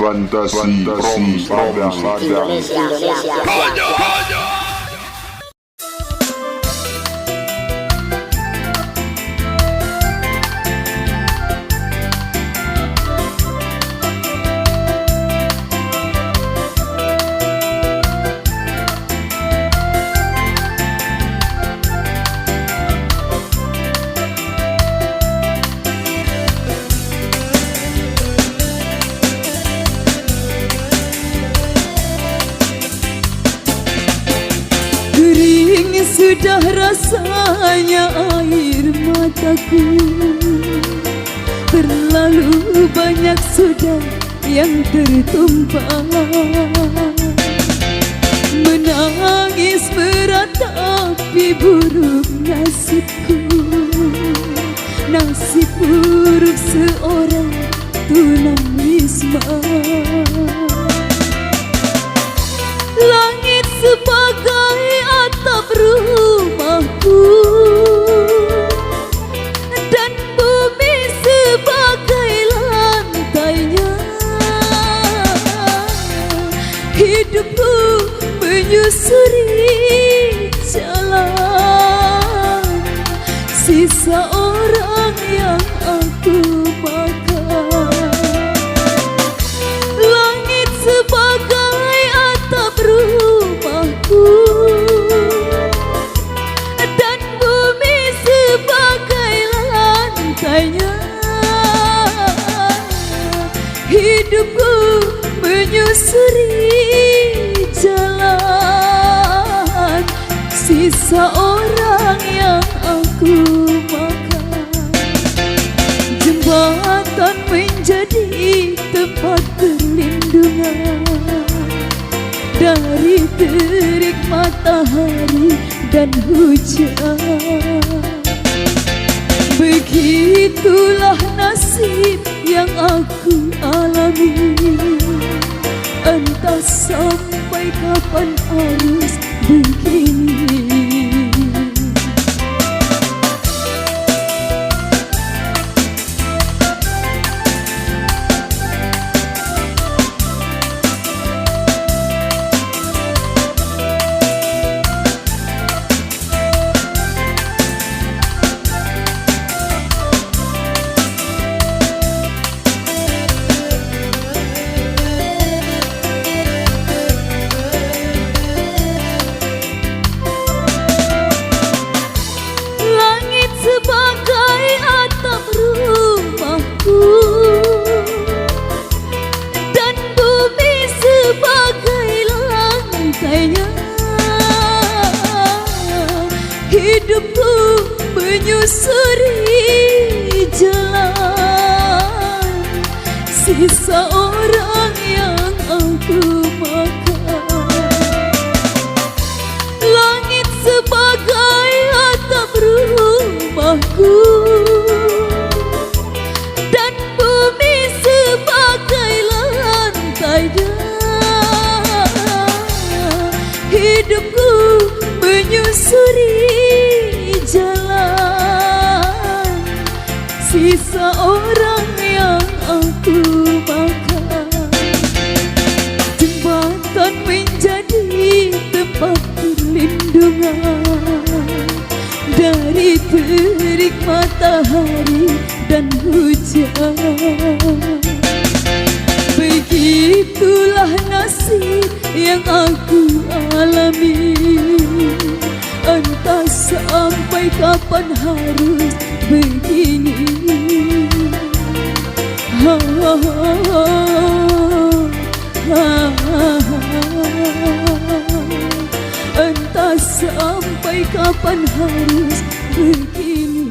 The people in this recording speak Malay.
Fantasi Padang Indonesia. Kering sudah rasanya air mataku, terlalu banyak sudah yang tertumpah. Menangis meratapi buruk nasibku, nasib buruk seorang tunawisma. Langit sebagai atap rumahku dan bumi sebagai lantainya. Hidupku menyusuri jalan sisa orang yang aku makan. Langit sebagai atap rumahku dan bumi sebagai lantainya. Hidupku menyusuri jalan sisa orang yang aku makan. Jembatan menjadi tempat perlindungan dari terik matahari dan hujan. Begitulah nasib yang aku alami. Entah sampai kapan harus begini. Sebagai atap rumahku dan bumi sebagai lantainya. Hidupku menyusuri jalan sisa orang yang aku makan. Langit sebagai atap rumahku dan bumi sebagai lantainya. Hidupku menyusuri jalan sisa orang yang aku makan. Jembatan menjadi tempat perlindungan dari terik matahari dan hujan. Begitulah nasib yang aku alami. Entah sampai kapan harus begini. Ha, ha, ha, ha, ha. Entah sampai kapan harus begini.